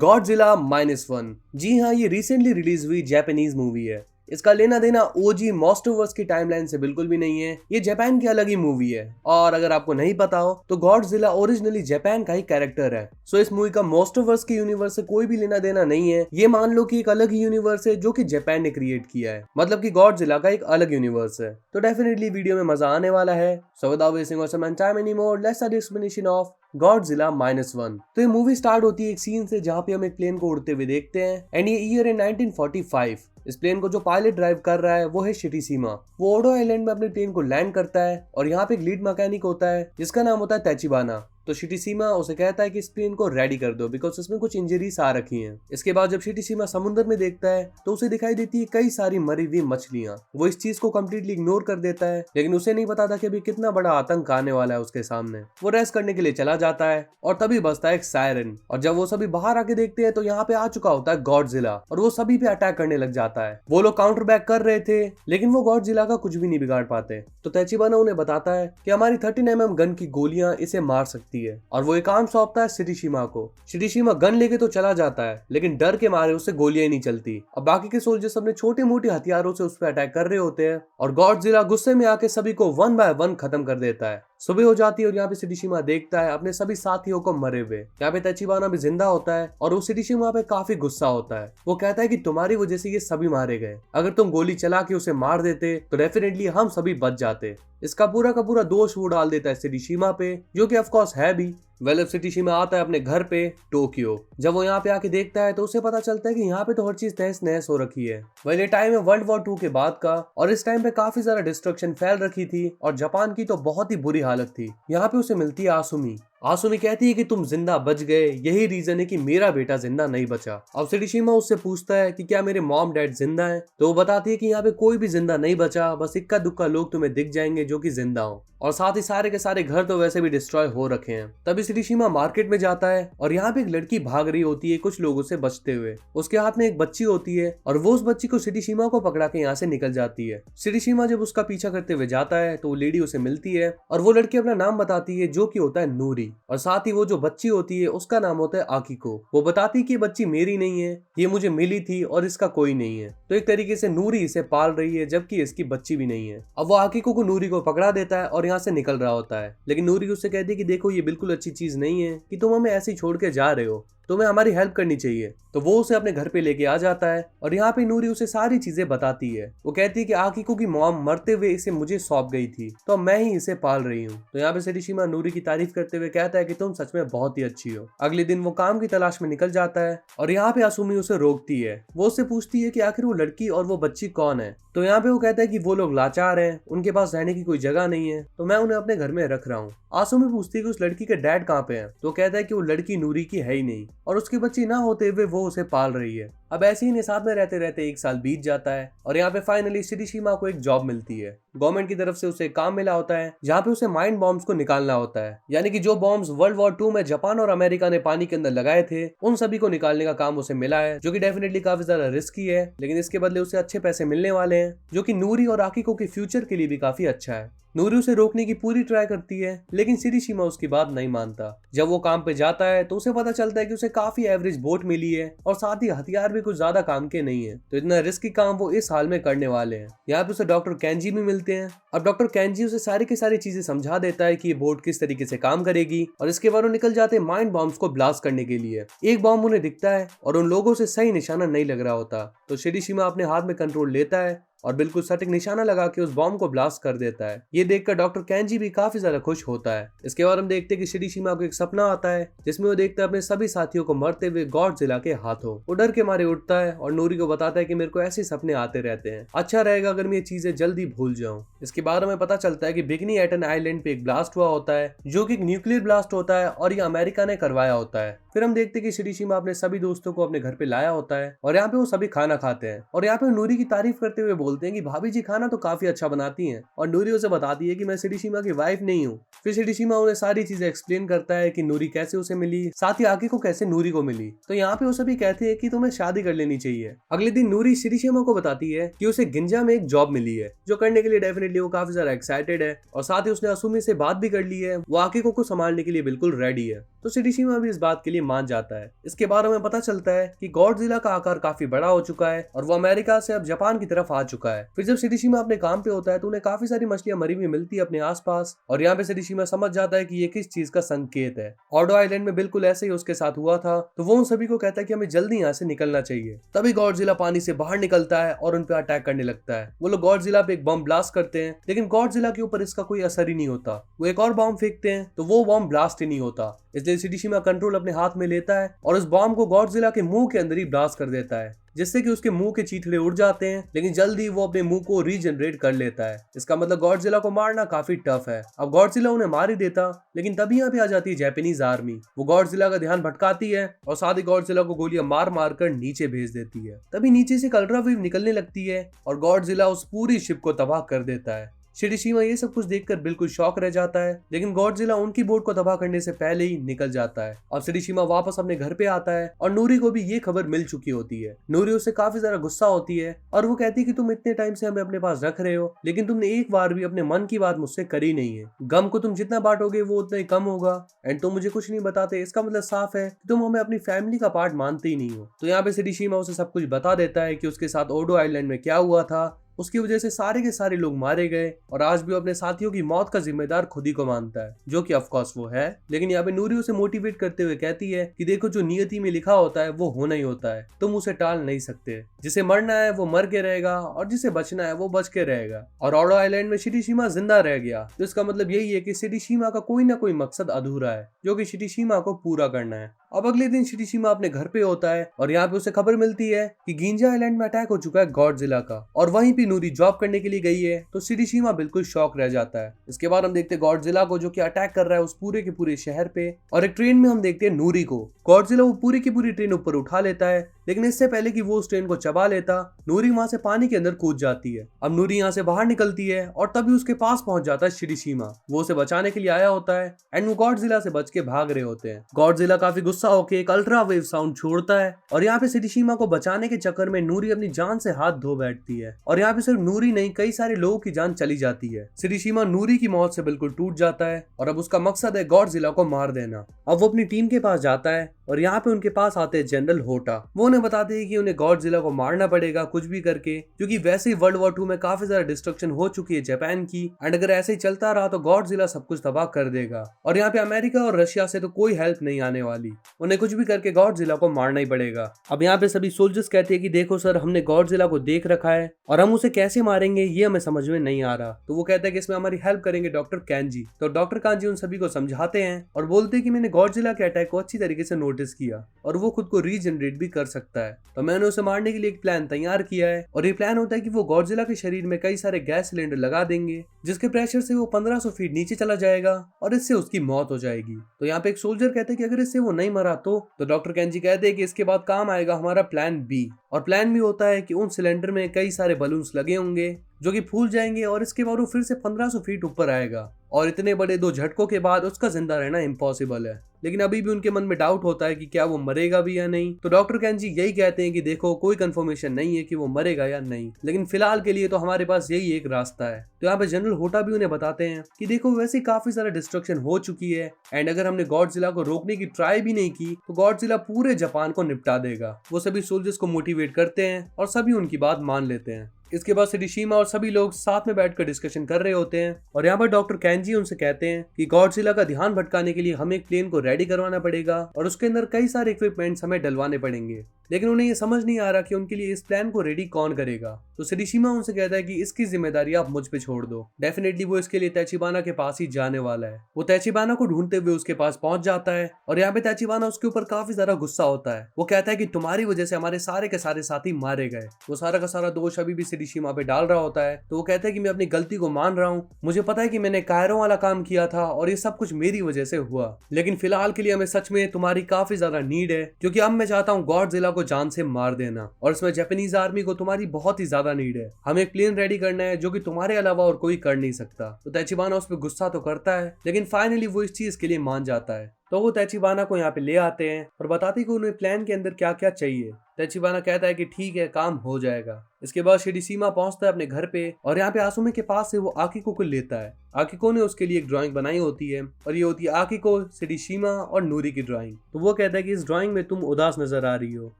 Godzilla -1। जी हाँ, ये recently release हुई जापानीज मूवी है। इसका लेना देना ओजी मॉन्स्टरवर्स की टाइमलाइन से बिल्कुल भी नहीं है। ये जापान की अलग ही मूवी है। और अगर आपको नहीं पता हो तो गॉडजिला ओरिजिनली जापान का ही कैरेक्टर है। सो इस मूवी का मॉन्स्टरवर्स के यूनिवर्स से कोई भी लेना देना नहीं है। ये मान लो कि एक अलग ही यूनिवर्स है जो कि जापान ने क्रिएट किया है। मतलब कि गॉडजिला का एक अलग यूनिवर्स है। तो डेफिनेटली वीडियो में मजा आने वाला है। So without wasting some time anymore, let's start the explanation of Godzilla -1। तो ये मूवी स्टार्ट होती है एक सीन से जहाँ पे हम एक प्लेन को उड़ते हुए देखते हैं एंड ये ईयर है 1945। इस प्लेन को जो पायलट ड्राइव कर रहा है वो है शिटीसीमा। वो ओडो आइलैंड में अपने प्लेन को लैंड करता है और यहाँ पे एक लीड मैकेनिक होता है जिसका नाम होता है तैचिबाना। तो शिटीसीमा उसे कहता है कि इस प्लेन को रेडी कर दो बिकॉज इसमें कुछ इंजरीज आ रखी हैं। इसके बाद जब शिटीसीमा समुद्र में देखता है तो उसे दिखाई देती है कई सारी मरी हुई मछलियां। वो इस चीज को कम्प्लीटली इग्नोर कर देता है, लेकिन उसे नहीं पता था कि अभी कितना बड़ा आतंक आने वाला है उसके सामने। वो रेस्ट करने के लिए चला जाता है और तभी बजता है एक सायरन। और जब वो सभी बाहर आके देखते हैं तो यहाँ पे आ चुका होता है गॉडजिला और वो सभी पे अटैक करने लग जाता है। वो लोग काउंटर बैक कर रहे थे लेकिन वो गॉडजिला का कुछ भी नहीं बिगाड़ पाते। तो तैचिबाना उन्हें बताता है कि हमारी 13mm गन की गोलियां इसे मार सकती है और वो एक काम सौंपता है शिटीसीमा को। शिटीसीमा गन लेके तो चला जाता है लेकिन डर के मारे उससे गोलियां ही नहीं चलती। अब बाकी के सोल्जर्स अपने छोटे मोटे हथियारों से उस पर अटैक कर रहे होते हैं और गॉडजिला गुस्से में आके सभी को 1 बाय 1 खत्म कर देता है। सुबह हो जाती है और यहाँ पे शिटीसीमा देखता है अपने सभी साथियों को मरे हुए। यहाँ पे तैचिबाना भी जिंदा होता है और वो शिटीसीमा पे काफी गुस्सा होता है। वो कहता है कि तुम्हारी वजह से ये सभी मारे गए। अगर तुम गोली चला के उसे मार देते तो डेफिनेटली हम सभी बच जाते। इसका पूरा का पूरा दोष वो डाल देता है शिटीसीमा पे, जो कि ऑफकोर्स है भी। वेल, शिटीसीमा आता है अपने घर पे टोक्यो। जब वो यहाँ पे आके देखता है तो उसे पता चलता है कि यहाँ पे तो हर चीज तहस नहस हो रखी है। वेल, ये टाइम है वर्ल्ड वॉर 2 के बाद का और इस टाइम पे काफी ज्यादा डिस्ट्रक्शन फैल रखी थी और जापान की तो बहुत ही बुरी हालत थी। यहाँ पे उसे मिलती है आसुमी। आसुमी कहती है कि तुम जिंदा बच गए, यही रीजन है कि मेरा बेटा जिंदा नहीं बचा। अब शिटीसीमा उससे पूछता है कि क्या मेरे मॉम डैड जिंदा हैं? तो वो बताती है कि यहाँ पे कोई भी जिंदा नहीं बचा, बस इक्का दुक्का लोग तुम्हें दिख जाएंगे जो कि जिंदा हो और साथ ही सारे के सारे घर तो वैसे भी डिस्ट्रॉय हो रखे हैं। तभी शिटीसीमा मार्केट में जाता है और यहाँ पे एक लड़की भाग रही होती है कुछ लोगों से बचते हुए। उसके हाथ में एक बच्ची होती है और वो उस बच्ची को शिटीसीमा को पकड़ा के यहाँ से निकल जाती है। शिटीसीमा जब उसका पीछा करते हुए जाता है तो वो लेडी उसे मिलती है और वो लड़की अपना नाम बताती है जो कि होता है नूरी। और साथ ही वो जो बच्ची होती है उसका नाम होता है आकिको। वो बताती है कि ये बच्ची मेरी नहीं है, ये मुझे मिली थी और इसका कोई नहीं है। तो एक तरीके से नूरी इसे पाल रही है जबकि इसकी बच्ची भी नहीं है। अब वो आकिको को नूरी को पकड़ा देता है और यहाँ से निकल रहा होता है, लेकिन नूरी उससे कहती है कि देखो ये बिल्कुल अच्छी चीज नहीं है कि तुम हमें ऐसे ही छोड़ के जा रहे हो, तुम्हें हमारी हेल्प करनी चाहिए। तो वो उसे अपने घर पे लेके आ जाता है और यहाँ पे नूरी उसे सारी चीजें बताती है। वो कहती है कि आकिको की मॉम मरते हुए इसे मुझे सौंप गई थी तो मैं ही इसे पाल रही हूँ। तो यहाँ पे शिटीसीमा नूरी की तारीफ करते हुए कहता है कि तुम सच में बहुत ही अच्छी हो। अगले दिन वो काम की तलाश में निकल जाता है और यहाँ पे आसुमी उसे रोकती है। वो उससे पूछती है कि आखिर वो लड़की और वो बच्ची कौन है। तो यहाँ पे वो कहता है कि वो लोग लाचार हैं, उनके पास रहने की कोई जगह नहीं है, तो मैं उन्हें अपने घर में रख रहा हूँ। आसुमी पूछती है कि उस लड़की के डैड कहाँ पे हैं। तो कहता है कि वो लड़की नूरी की है ही नहीं और उसकी बच्ची ना होते हुए वो उसे पाल रही है। अब ऐसे ही साथ में रहते रहते 1 साल बीत जाता है और यहाँ पे फाइनली शिटीसीमा को एक जॉब मिलती है। गवर्नमेंट की तरफ से उसे एक काम मिला होता है जहाँ पे उसे माइंड बॉम्ब्स को निकालना होता है। यानी कि जो बॉम्ब्स वर्ल्ड वॉर 2 में जापान और अमेरिका ने पानी के अंदर लगाए थे उन सभी को निकालने का काम उसे मिला है, जो कि डेफिनेटली काफी ज्यादा रिस्की है, लेकिन इसके बदले उसे अच्छे पैसे मिलने वाले हैं, जो कि नूरी और आकिको के फ्यूचर के लिए भी काफी अच्छा है। नूरी उसे रोकने की पूरी ट्राई करती है लेकिन शिटीसीमा उसकी बात नहीं मानता। जब वो काम पे जाता है तो उसे पता चलता है कि उसे काफी एवरेज बोट मिली है और साथ ही हथियार भी कुछ ज्यादा काम के नहीं है, तो इतना रिस्की काम वो इस हाल में करने वाले हैं। यहाँ पे उसे डॉक्टर केंजी भी मिलते हैं। अब डॉक्टर केंजी उसे सारी की सारी चीजें समझा देता है कि ये बोट किस तरीके से काम करेगी और इसके बाद वो निकल जाते हैं माइंड बॉम्ब्स को ब्लास्ट करने के लिए। एक बॉम्ब उन्हें दिखता है और उन लोगों से सही निशाना नहीं लग रहा होता, तो शिटीसीमा अपने हाथ में कंट्रोल लेता है और बिल्कुल सटीक निशाना लगा के उस बॉम्ब को ब्लास्ट कर देता है। ये देखकर डॉक्टर केंजी भी काफी ज्यादा खुश होता है। इसके बाद हम देखते हैं कि शिटीसीमा को एक सपना आता है जिसमें वो देखता है अपने सभी साथियों को मरते हुए गॉडजिला के हाथों। वो डर के मारे उठता है और नूरी को बताता है कि मेरे को ऐसे सपने आते रहते हैं, अच्छा रहेगा अगर मैं ये चीजें जल्दी भूल जाऊं। इसके बाद हमें पता चलता है कि बिगनी एटन आइलैंड पे एक ब्लास्ट हुआ होता है जो कि एक न्यूक्लियर ब्लास्ट होता है और ये अमेरिका ने करवाया होता है। फिर हम देखते हैं कि शिटीसीमा अपने सभी दोस्तों को अपने घर पे लाया होता है और यहाँ पे वो सभी खाना खाते हैं और यहाँ पे नूरी की तारीफ करते हुए बोलते हैं कि भाभी जी खाना तो काफी अच्छा बनाती हैं। और नूरी उसे बताती है कि मैं शिटीसीमा की वाइफ नहीं हूँ। फिर शिटीसीमा उन्हें सारी चीजें एक्सप्लेन करता है कि नूरी कैसे उसे मिली, साथ ही आकिको कैसे नूरी को मिली। तो यहाँ पे वो सभी कहते हैं कि तुम्हें शादी कर लेनी चाहिए। अगले दिन नूरी शिटीसीमा को बताती है कि उसे गिंजा में एक जॉब मिली है, जो करने के लिए डेफिनेटली वो काफी ज्यादा एक्साइटेड है और साथ ही उसने आसुमी से बात भी कर ली है। वो आकिको को संभालने के लिए बिल्कुल रेडी है। तो शिरीशिमा भी इस बात के लिए मान जाता है। इसके बारे में पता चलता है कि गॉडजिला का आकार काफी बड़ा हो चुका है और वो अमेरिका से अब जापान की तरफ आ चुका है। फिर जब शिरीशिमा अपने काम पे होता है तो उन्हें काफी सारी मछलियां मरी हुई मिलती है अपने आसपास, और यहाँ पे शिरीशिमा समझ जाता है कि ये किस चीज का संकेत है। ऑडो आइलैंड में बिल्कुल ऐसे ही उसके साथ हुआ था, तो वो उन सभी को कहता है कि हमें जल्दी यहाँ से निकलना चाहिए। तभी गॉडजिला पानी से बाहर निकलता है और उन पे अटैक करने लगता है। वो लोग गॉडजिला पे एक बम ब्लास्ट करते हैं, लेकिन गॉडजिला के ऊपर इसका कोई असर ही नहीं होता। वो एक और बम फेंकते हैं तो वो बम ब्लास्ट ही नहीं होता। इसलिए शिरीशिमा कंट्रोल अपने हाथ में लेता है और उस बम को गॉडजिला के मुंह के अंदर ही ब्लास्ट कर देता है, जिससे कि उसके मुंह के चीथड़े उड़ जाते हैं, लेकिन जल्दी वो अपने मुंह को रीजनरेट कर लेता है। इसका मतलब गॉडजिला को मारना काफी टफ है। अब गॉडजिला उन्हें मार ही देता, लेकिन तभी यहाँ पे आ जाती है जापानीज आर्मी। वो गॉडजिला का ध्यान भटकाती है और साथ ही गॉडजिला को गोलियां मार मार कर नीचे भेज देती है। तभी नीचे से एक अल्ट्रावेव निकलने लगती है और गॉडजिला उस पूरी शिप को तबाह कर देता है। शिरीशिमा ये सब कुछ देखकर बिल्कुल शॉक रह जाता है, लेकिन गॉडजिला उनकी बोट को तबाह करने से पहले ही निकल जाता है। अब शिरीशिमा वापस अपने घर पे आता है और नूरी को भी ये खबर मिल चुकी होती है। नूरी उससे काफी ज्यादा गुस्सा होती है और वो कहती है कि तुम इतने टाइम से हमें अपने पास रख रहे हो, लेकिन तुमने एक बार भी अपने मन की बात मुझसे करी नहीं है। गम को तुम जितना बांटोगे वो उतना ही कम होगा, एंड तुम मुझे कुछ नहीं बताते। इसका मतलब साफ है कि तुम हमें अपनी फैमिली का पार्ट मानते ही नहीं हो। तो यहाँ पे शिरीशिमा उसे सब कुछ बता देता है कि उसके साथ ओडो आइलैंड में क्या हुआ था। उसकी वजह से सारे के सारे लोग मारे गए और आज भी वो अपने साथियों की मौत का जिम्मेदार खुद ही को मानता है, जो कि ऑफ कोर्स वो है। लेकिन यहाँ पे नूरी उसे मोटिवेट करते हुए कहती है कि देखो, जो नियति में लिखा होता है वो होना ही होता है, तुम उसे टाल नहीं सकते। जिसे मरना है वो मर के रहेगा और जिसे बचना है वो बच के रहेगा। और ऑडो आइलैंड में शिरीशिमा जिंदा रह गया, तो इसका मतलब यही है कि शिरीशिमा का कोई ना कोई मकसद अधूरा है, जो कि शिरीशिमा को पूरा करना है। अब अगले दिन शिरीशिमा अपने घर पे होता है और यहाँ पे उसे खबर मिलती है कि गिंजा आइलैंड में अटैक हो चुका है गॉडजिला का, और वहीं पे नूरी जॉब करने के लिए गई है। तो शिरीशिमा बिल्कुल शॉक रह जाता है। इसके बाद हम देखते हैं गॉडजिला को, जो कि अटैक कर रहा है उस पूरे के पूरे शहर पे, और एक ट्रेन में हम देखते हैं नूरी को। गॉडजिला वो पूरी की पूरी ट्रेन ऊपर उठा लेता है, लेकिन इससे पहले कि वो उस ट्रेन को चबा लेता, नूरी वहां से पानी के अंदर कूद जाती है। अब नूरी यहाँ से बाहर निकलती है और तभी उसके पास पहुंच जाता है शिरीशिमा। वो उसे बचाने के लिए आया होता है एंड वो गॉडजिला से बच के भाग रहे होते हैं। गॉडजिला काफी गुस्सा होकर एक अल्ट्रा वेव साउंड छोड़ता है और यहाँ पे शिरीशिमा को बचाने के चक्कर में नूरी अपनी जान से हाथ धो बैठती है, और यहाँ पे सिर्फ नूरी नहीं, कई सारे लोगों की जान चली जाती है। शिरीशिमा नूरी की मौत से बिल्कुल टूट जाता है और अब उसका मकसद है गॉडजिला को मार देना। अब वो अपनी टीम के पास जाता है और यहाँ पे उनके पास आते हैं जनरल होटा। वो उन्हें बताते हैं कि उन्हें गॉडजिला को मारना पड़ेगा कुछ भी करके, क्योंकि वैसे ही वर्ल्ड वॉर 2 में काफी ज्यादा डिस्ट्रक्शन हो चुकी है जापान की, एंड अगर ऐसे ही चलता रहा तो गॉडजिला सब कुछ तबाह कर देगा। और यहाँ पे अमेरिका और रशिया से तो कोई हेल्प नहीं आने वाली, उन्हें कुछ भी करके गॉडजिला को मारना ही पड़ेगा। अब यहाँ पे सभी सोल्जर्स कहते हैं कि देखो सर, हमने गॉडजिला को देख रखा है और हम उसे कैसे मारेंगे ये हमें समझ में नहीं आ रहा। तो वो कहता है कि इसमें हमारी हेल्प करेंगे डॉक्टर कैंजी। तो डॉक्टर कांजी उन सभी को समझाते हैं और बोलते हैं कि मैंने गॉडजिला के अटैक को अच्छी तरीके से नोटिस किया और वो खुद को रीजनरेट भी कर सकता है, तो मैंने उसे मारने के लिए एक प्लान तैयार किया है। और ये प्लान होता है कि वो गॉडजिला के शरीर में कई सारे गैस सिलेंडर लगा देंगे, जिसके प्रेशर से वो 1500 फीट नीचे चला जाएगा और इससे उसकी मौत हो जाएगी। तो यहाँ पे एक सोल्जर कहते हैं कि अगर इससे वो नहीं मरा तो डॉक्टर कैंजी कहते हैं कि इसके बाद काम आएगा हमारा प्लान बी। और प्लान भी होता है कि उन सिलेंडर में कई सारे बलून्स लगे होंगे जो कि फूल जाएंगे और इसके बाद वो फिर से 1500 फीट ऊपर आएगा, और इतने बड़े 2 झटकों के बाद उसका जिंदा रहना इम्पॉसिबल है। लेकिन अभी भी उनके मन में डाउट होता है कि क्या वो मरेगा भी या नहीं। तो डॉक्टर कैंजी यही कहते हैं कि देखो, कोई कंफर्मेशन नहीं है कि वो मरेगा या नहीं, लेकिन फिलहाल के लिए तो हमारे पास यही एक रास्ता है। तो यहाँ पे जनरल होटा भी उन्हें बताते हैं कि देखो, वैसे काफी सारा डिस्ट्रक्शन हो चुकी है, एंड अगर हमने गॉडजिला को रोकने की ट्राई भी नहीं की तो गॉडजिला पूरे जापान को निपटा देगा। वो सभी सोल्जर्स को मोटिवेट करते हैं और सभी उनकी बात मान लेते हैं। इसके बाद शिरीशिमा और सभी लोग साथ में बैठकर डिस्कशन कर रहे होते हैं और यहाँ पर डॉक्टर कैंजी उनसे कहते हैं कि गॉडजिला का ध्यान भटकाने के लिए हमें एक प्लेन को रेडी करवाना पड़ेगा और उसके अंदर कई सारे इक्विपमेंट्स हमें डलवाने पड़ेंगे, लेकिन उन्हें ये समझ नहीं आ रहा कि उनके लिए इस प्लान को रेडी कौन करेगा। तो शिरीशिमा उनसे कहता है कि इसकी जिम्मेदारी आप मुझ पे छोड़ दो। डेफिनेटली वो इसके लिए तैचिबाना के पास ही जाने वाला है। वो तैचिबाना को ढूंढते हुए उसके पास पहुंच जाता है और यहाँ पे तैचिबाना उसके ऊपर काफी ज्यादा गुस्सा होता है। वो कहता है कि तुम्हारी वजह से हमारे सारे के सारे साथी मारे गए। वो सारा का सारा दोष अभी भी शिरीशिमा पे डाल रहा होता है। तो वो कहता है कि मैं अपनी गलती को मान रहा हूँ, मुझे पता है कि मैंने कायरो वाला काम किया था और ये सब कुछ मेरी वजह से हुआ, लेकिन फिलहाल के लिए हमें सच में तुम्हारी काफी ज्यादा नीड है, क्योंकि अब मैं चाहता हूँ गॉडजिला को जान से मार देना, और इसमें जापानीज आर्मी को तुम्हारी बहुत ही ज्यादा नीड है। हमें एक प्लेन रेडी करना है जो कि तुम्हारे अलावा और कोई कर नहीं सकता। तो तैचिबाना उस पर गुस्सा तो करता है, लेकिन फाइनली वो इस चीज के लिए मान जाता है। तो वो तैचिबाना को यहाँ पे ले आते हैं और बताते हैं कि उन्हें प्लान के अंदर क्या क्या चाहिए। तचिबाना कहता है कि ठीक है, काम हो जाएगा। इसके बाद शिरिशिमा पहुंचता है अपने घर पे और यहाँ पे आसुमे के पास से वो आकिको को लेता है। आकिको ने उसके लिए एक ड्राइंग बनाई होती है और ये होती है आकिको, शिरिशिमा और नूरी की ड्राइंग। तो वो कहता है कि इस ड्राइंग में तुम उदास नजर आ रही हो।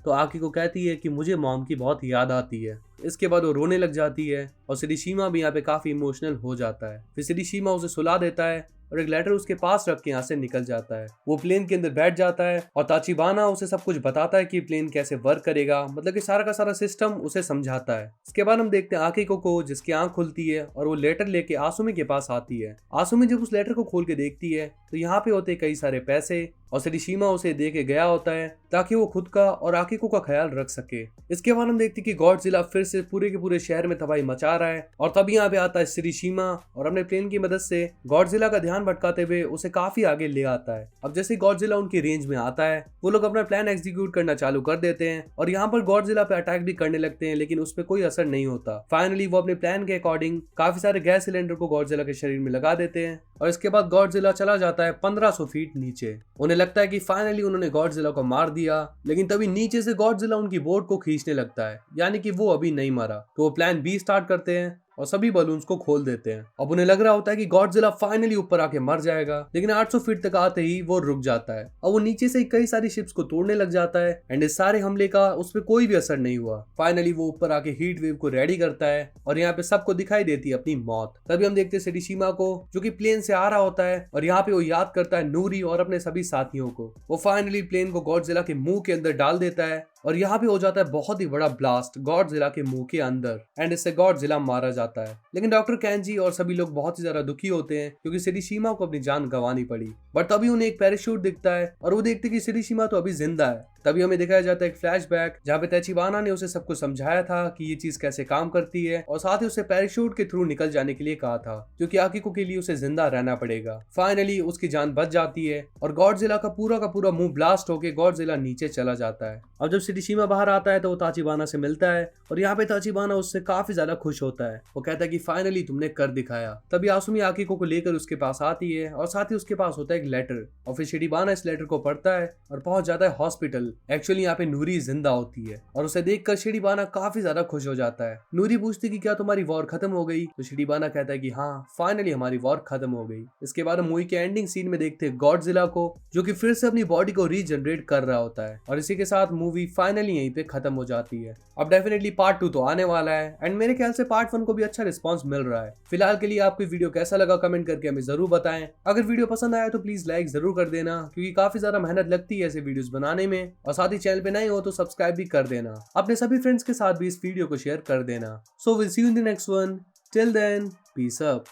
तो आकिको कहती है कि मुझे मॉम की बहुत याद आती है। इसके बाद वो रोने लग जाती है और शिरिशिमा भी यहाँ पे काफी इमोशनल हो जाता है। फिर शिरिशिमा उसे सुला देता है और एक लेटर उसके पास रख के यहाँ से निकल जाता है। वो प्लेन के अंदर बैठ जाता है और ताचिबाना उसे सब कुछ बताता है कि प्लेन कैसे वर्क करेगा, मतलब कि सारा का सारा सिस्टम उसे समझाता है। इसके बाद हम देखते हैं आकिको को, जिसकी आंख खुलती है और वो लेटर लेके आसुमे के पास आती है। आसुमे जब उस लेटर को खोल के देखती है तो यहाँ पे होते कई सारे पैसे और शिरिशिमा उसे दे के गया होता है ताकि वो खुद का और आकिको का ख्याल रख सके। इसके बाद हम देखते हैं कि गॉडजिला फिर से पूरे के पूरे शहर में तबाही मचा रहा है और तभी यहाँ पे आता है शिरिशिमा और अपने प्लेन की मदद से गॉडजिला का ध्यान भटकाते हुए उसे काफी आगे ले आता है। अब जैसे गॉडजिला उनकी रेंज में आता है वो लोग अपना प्लान एग्जीक्यूट करना चालू कर देते हैं और यहाँ पर गॉडजिला पे अटैक भी करने लगते हैं, लेकिन उस पर कोई असर नहीं होता। फाइनली वो अपने प्लान के अकॉर्डिंग काफी सारे गैस सिलेंडर को गॉडजिला के शरीर में लगा देते हैं और इसके बाद गॉडजिला चला जाता है 1500 फीट नीचे। उन्हें लगता है कि फाइनली उन्होंने गॉडजिला को मार दिया, लेकिन तभी नीचे से गॉडजिला उनकी बोट को खींचने लगता है, यानी कि वो अभी नहीं मरा। तो वो प्लान बी स्टार्ट करते हैं और सभी बलून्स को खोल देते हैं। अब उन्हें लग रहा होता है कि गॉडजिला फाइनली ऊपर आके मर जाएगा, लेकिन 800 फीट तक आते ही वो रुक जाता है और वो नीचे से कई सारी शिप्स को तोड़ने लग जाता है एंड इस सारे हमले का उस पर कोई भी असर नहीं हुआ। फाइनली वो ऊपर आके हीट वेव को रेडी करता है और यहाँ पे सबको दिखाई देती है अपनी मौत। तभी हम देखते हैं शिरिशिमा को जो कि प्लेन से आ रहा होता है और यहाँ पे वो याद करता है नूरी और अपने सभी साथियों को। वो फाइनली प्लेन को गॉडजिला के मुंह के अंदर डाल देता है और यहाँ पे हो जाता है बहुत ही बड़ा ब्लास्ट गॉडजिला के मुंह के अंदर एंड इससे गॉडजिला मारा जाता है। लेकिन डॉक्टर कैंजी और सभी लोग बहुत ही ज्यादा दुखी होते हैं क्योंकि शिरिशिमा को अपनी जान गंवानी पड़ी। बट तभी उन्हें एक पैराशूट दिखता है और वो देखते कि शिरिशिमा तो अभी जिंदा है। तभी हमें दिखाया जाता है एक फ्लैशबैक जहाँ पे तचिबाना ने उसे सब कुछ समझाया था कि ये चीज कैसे काम करती है और साथ ही उसे पैराशूट के थ्रू निकल जाने के लिए कहा था क्योंकि आकिको के लिए उसे जिंदा रहना पड़ेगा। फाइनली उसकी जान बच जाती है और गॉडजिला का पूरा मुंह ब्लास्ट होके गॉडजिला नीचे चला जाता है। अब जब शिरिशिमा बाहर आता है तो वो ताचिबाना से मिलता है और यहाँ पे ताचिबाना उससे काफी ज्यादा खुश होता है। वो कहता है कि फाइनली तुमने कर दिखाया। तभी आसुमी आकिको को लेकर उसके पास आती है और साथ ही उसके पास होता है एक लेटर और फिर शिरिबाना इस लेटर को पढ़ता है और पहुंच जाता है हॉस्पिटल। एक्चुअली यहाँ पे नूरी जिंदा होती है और उसे देखकर शिरिबाना काफी ज्यादा खुश हो जाता है। नूरी पूछती कि क्या तुम्हारी वॉर खत्म हो गई, तो शिरिबाना कहता है कि हाँ फाइनली हमारी वॉर खत्म हो गई। इसके बाद हम मूवी के एंडिंग सीन में देखते हैं गॉडजिला को जो कि फिर से अपनी बॉडी को रीजनरेट कर रहा होता है और इसी के साथ मूवी फाइनली यहीं पे खत्म हो जाती है। अब डेफिनेटली पार्ट 2 तो आने वाला है एंड मेरे ख्याल से पार्ट 1 को भी अच्छा रिस्पांस मिल रहा है। फिलहाल के लिए आपको वीडियो कैसा लगा कमेंट करके हमें जरूर बताएं। अगर वीडियो पसंद आया तो प्लीज लाइक जरूर कर देना क्योंकि काफी ज्यादा मेहनत लगती है ऐसे वीडियोस बनाने में, और साथ ही चैनल पे नए हो तो सब्सक्राइब भी कर देना। अपने सभी फ्रेंड्स के साथ भी इस वीडियो को शेयर कर देना। So will see you in the next one. Till then peace up.